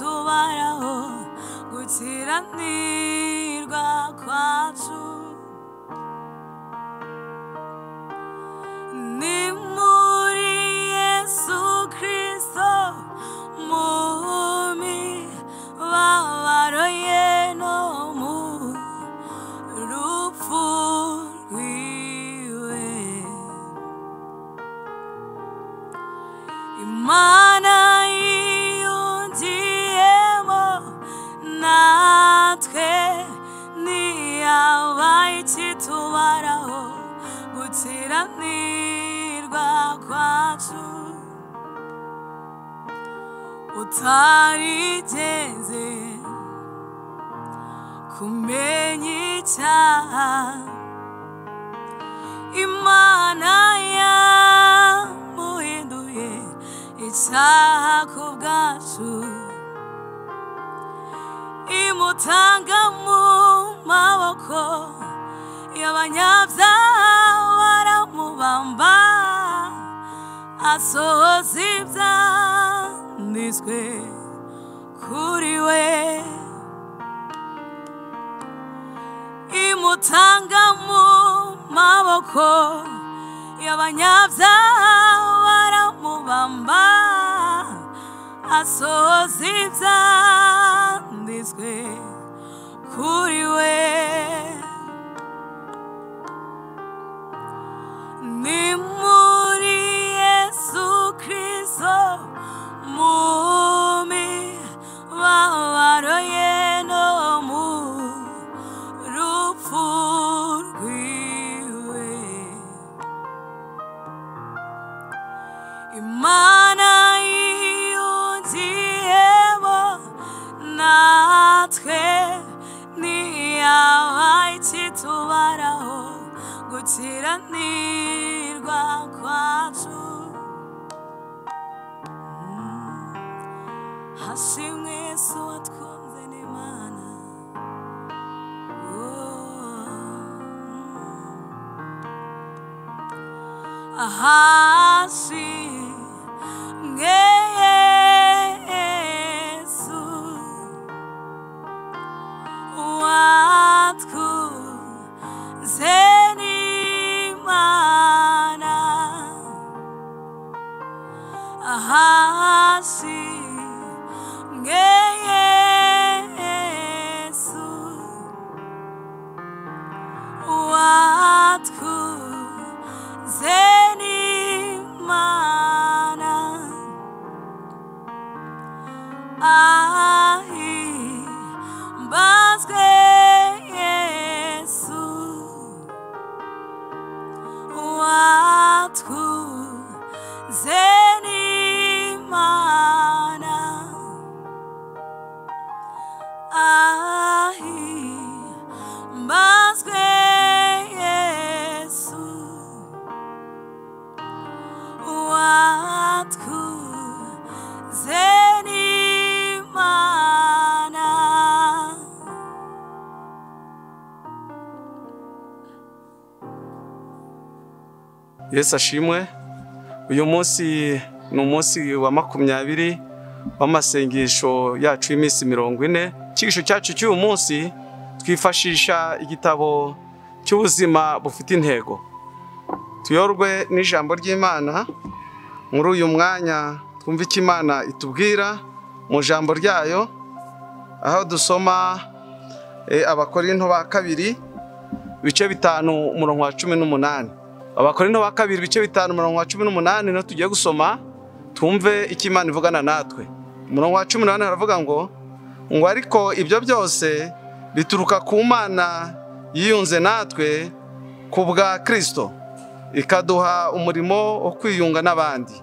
kitubaraho gukiranirwa kwacu ni muri Yesu Kristo mu mibabaro ye no mu rupfu rwiwe Imana yiyungiyemo natwe ntiyabaye ikitubaraho gukiranirwa kwacu utarigeze kumenya icyaha Imana yamuhinduye icyaha ku bwacu imutanga mu maboko y'abanyabyaha baramubamba asohoza ibyanditswe kuri we imutanga mu maboko y'abanyabyaha baramubamba asohoza ibyanditswe kuri we ni muri Yesu Kristo mu mibabaro ye no mu rupfu rwiwe Imana yiyungiyemo natwe ntiyabaye ikitubaraho gukiranirwa kwacu hashimwe Yesu watwunze n'Imana ahashimwe Yesu watwunze n'Imana ahashimwe Yesu watwunze n'Imana ahimbazwe Yesu watwunze n'Imana ahimbazwe Yesu watwunze n'Imana Yesu ashimwe uyu munsi ni umunsi wa 20 w'amasengesho yacu y'iminsi 40 ikigisho cyacu cy'uyu munsi twifashisha igitabo cy'ubuzima bufite intego tuyorwe n'ijambo ry'Imana muri uyu mwanya twumva icyo Imana itubwira mu jambo ryayo aho dusoma Abakorinto ba kabiri bice 5 umurongo wa 18 Abakorinto ba kabiri bice 5 umurongo wa 18 no tugiye gusoma twumve icyo Imana ivugana natwe umurongo wa 18 haravuga ngo ariko ibyo byose bituruka ku Mana yiyunze natwe ku bwa Kristo ikaduha umurimo wo kwiyunga n'abandi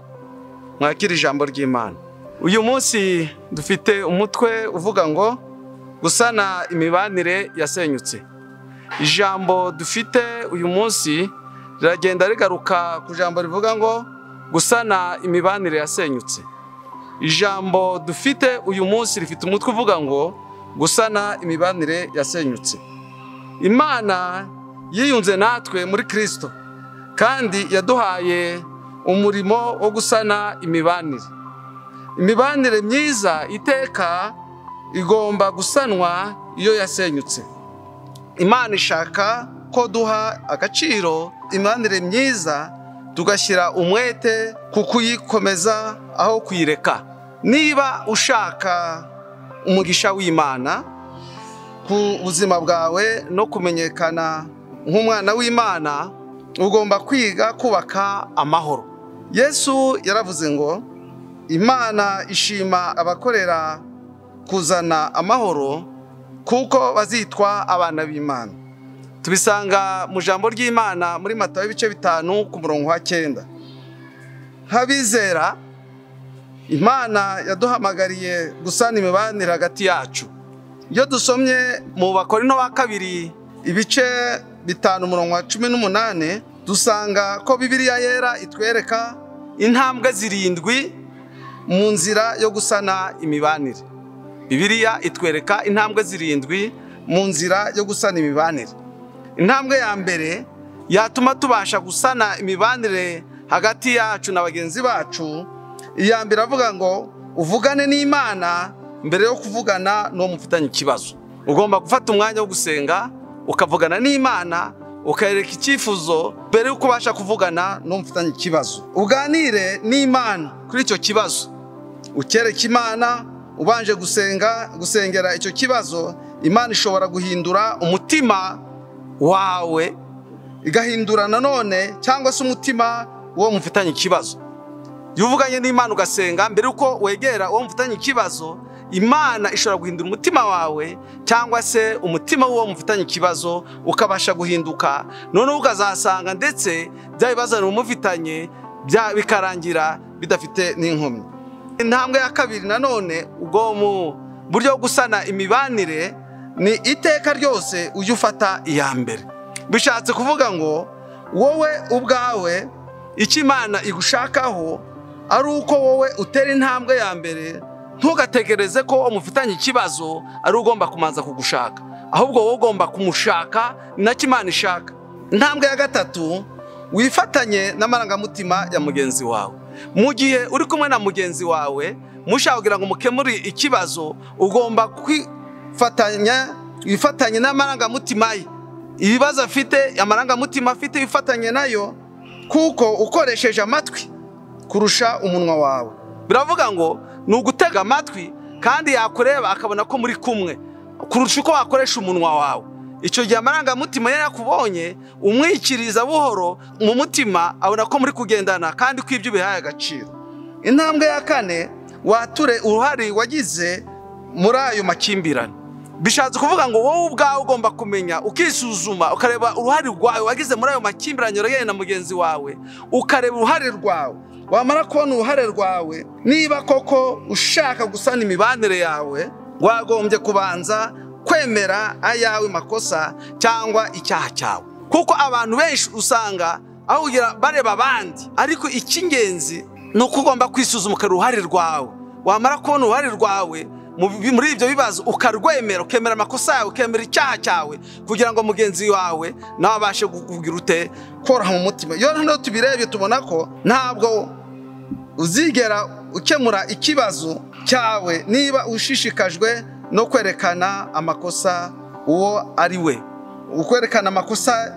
mwakira ijambo ry'Imana uyu munsi dufite umutwe uvuga ngo gusana imibanire yasenyutse ijambo dufite uyu munsi riragenda rigaruka ku jambo rivuga ngo gusana imibanire yasenyutse ijambo dufite uyu munsi rifite umutwe uvuga ngo gusana imibanire yasenyutse Imana yiyunze natwe muri Kristo kandi yaduhaye umurimo wo gusana imibanire imibanire myiza iteka igomba gusanwa iyo yasenyutse. Imana ishaka ko duha agaciro imibanire myiza, tugashyira umwete ku kuyikomeza aho kuyireka. Niba ushaka umugisha w'Imana ku buzima bwawe no kumenyekana nk'umwana w'Imana, ugomba kwiga kubaka amahoro. Yesu yaravuze ngo Imana ishima abakorera kuzana amahoro kuko bazitwa abana b'Imana. Tubisanga mu jambo ry'Imana muri Matayo ibice 5 ku murongo wa 9. Habizera Imana yaduhamagariye gusana imibanire hagati yacu. Iyo dusomye mu Bakorinto ba kabiri ibice 5 umurongo wa 18, dusanga ko Bibiliya yera itwereka intambwe 7 mu nzira yo gusana imibanire. Bibiliya itwereka intambwe 7 mu nzira yo gusana imibanire. Intambwe ya mbere yatuma tubasha gusana imibanire hagati yacu na bagenzi bacu, iya mbere avuga ngo uvugane n'Imana mbere yo kuvugana no mufitanye ikibazo. Ugomba gufata umwanya wo gusenga, ukavugana n'Imana, ukareka icyifuzo mbere yo kubasha kuvugana no mufitanye ikibazo. Uganire n'Imana kuri icyo kibazo, ukereka Imana, ubanje gusengera icyo kibazo. Imana ishobora guhindura umutima wawe, igahindura nanone cyangwa se umutima wo mufitanye ikibazo. Iyo uvuganye n'Imana ugasenga mbere uko wegera uwo mufitanye ikibazo, Imana ishobora guhindura umutima wawe cyangwa se umutima w'uwo mufitanye ikibazo ukabasha guhinduka, none ukazasanga ndetse bya bibazo mufitanye bikarangira bidafite n'inkomyi. Intambwe ya kabiri nanone ubwo mu buryo bwo gusana imibanire ni iteka ryose ujye ufata iya mbere. Bishatse kuvuga ngo wowe ubwawe icyo Imana igushakaho ari uko wowe utera intambwe ya mbere. Ntugategereze ko umufitanye ikibazo ari ugomba kumanza kugushaka, ahubwo wowe ugomba kumushaka, nacyo Imana ishaka. Intambwe ya gatatu, wifatanye n'amarangamutima ya mugenzi wawe. Mu gihe uri kumwe na mugenzi wawe mushaka kugira ngo mukemure ikibazo, ugomba wifatanye n'amarangamutima ye. Ibibazo afite, amarangamutima afite, wifatanye nayo, kuko ukoresheje amatwi kurusha umunwa wawe. Biravuga ngo ni ugutega amatwi kandi yakureba akabona ko muri kumwe kurusha uko wakoresha umunwa wawe. Icyo gihe amarangamutima ye yakubonye, umwikiriza buhoro mu mutima, abona ko muri kugendana kandi ko ibyo bihaye agaciro. Intambwe ya kane, wature uruhare wagize muri ayo makimbirane. Bishatse kuvuga ngo wowe ubwawe ugomba kumenya, ukisuzuma, ukareba uruhare rwawe wagize muri ayo makimbirane uragenda na mugenzi wawe, ukareba uruhare rwawe. Wamara kubona uruhare rwawe, niba koko ushaka gusana imibanire yawe, wagombye kubanza kwemera ayawe makosa cyangwa icyaha cyawe. Kuko abantu benshi usanga aho ugira bareba abandi, ariko icy'ingenzi ni uko ugomba kwisuzuma uruhare rwawe. Wamara kubona uruhare rwawe muri ibyo bibazo, ukarwemera, ukemera amakosa yawe, ukemera icyaha cyawe, kugira ngo mugenzi wawe nawe abashe kugira ute koroha mu mutima. Iyo hano tubirebye tubona ko ntabwo uzigera ukemura ikibazo cyawe niba ushishikajwe no kwerekana amakosa uwo ari we, ukwerekana amakosa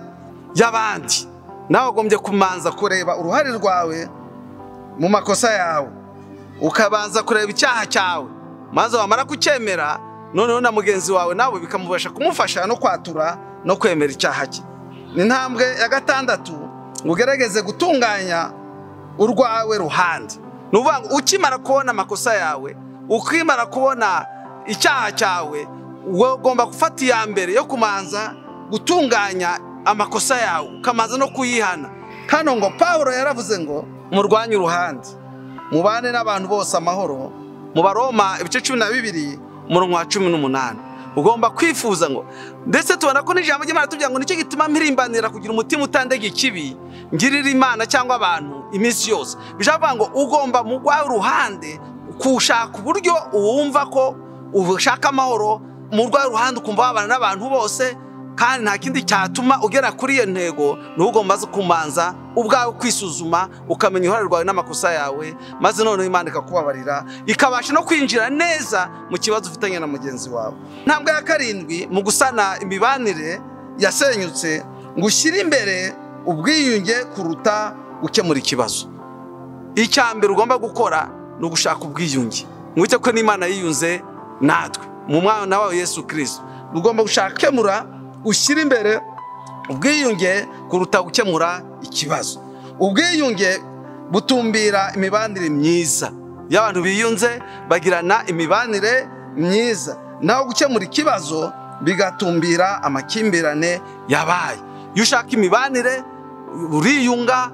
y'abandi. Nawe ugombye kumanza kureba uruhare rwawe mu makosa yawe, ukabanza kureba icyaha cyawe, maze wamara kucyemera, noneho na mugenzi wawe nawe bikamubasha kumufasha no kwatura no kwemera icyaha cye. Ni intambwe ya gatandatu, ugerageze gutunganya urwawe ruhande. Nuvuga ngo ukimara kubona amakosa yawe, ukimara kubona icyaha cyawe, ugomba gufata iya mbere yo kumanza gutunganya amakosa yawe, ukamanza no kuyihana. Hano ngo Pawulo yaravuze ngo murwanye uruhande, mubane n'abantu bose amahoro. Mu Baroma ibice 12 umurongo wa 18. Ugomba kwifuza ngo, ndetse tubona ko n'ijambo ry'Imana tuvuga ngo nicyo gituma mpirimbanira kugira umutima utandega ikibi, ngirira Imana cyangwa abantu iminsi yose. Bishavuga ngo ugomba mu rwawe uruhande kushaka uburyo uwumva ko ushaka amahoro, mu rwawe uruhande ukumva wabana n'abantu bose kandi nta kindi cyatuma ugera kuri iyo ntego n'ubwo maze kumanza ubwawe kwisuzuma ukamenya uruhare rwawe n'amakosa yawe, maze noneho Imana ikakubabarira ikabasha no kwinjira neza mu kibazo ufitanye na mugenzi wawe. Ntambwe ya 7 mu gusana imibanire yasenyutse, ngo ushyire imbere ubwiyunge kuruta gukemura ikibazo. Icya mbere ugomba gukora ni ugushaka ubwiyunge. Mwite ko n'Imana yiyunze natwe mu mwana wawe Yesu Kristo. Ugomba gushaka gukemura, ushyira imbere ubwiyunge kuruta gukemura ikibazo. Ubwiyunge butumbira imibanire myiza. Iyo abantu biyunze bagirana imibanire myiza, naho gukemura ikibazo bigatumbira amakimbirane yabaye. Iyo ushaka imibanire uriyunga,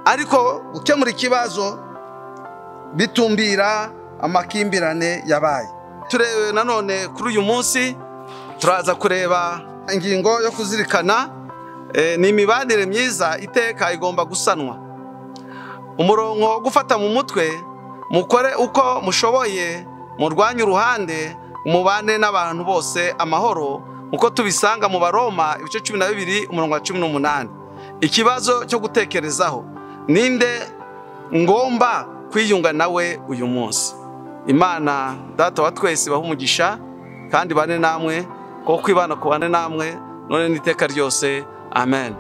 ariko gukemura ikibazo bitumbira amakimbirane yabaye. Turebe nanone kuri uyu munsi turaza kureba ingingo yo kuzirikana ni imibanire myiza iteka igomba gusanwa. Umurongo wo gufata mu mutwe, mukore uko mushoboye murwanye uruhande, mubane n'abantu bose amahoro, uko tubisanga mu Baroma ibice 12 umurongo wa 18. Ikibazo cyo gutekerezaho, ninde ngomba kwiyunga nawe uyu munsi? Imana Data wa twese baha umugisha kandi bane namwe, ko kwibana kubane namwe none n'iteka ryose. Amen.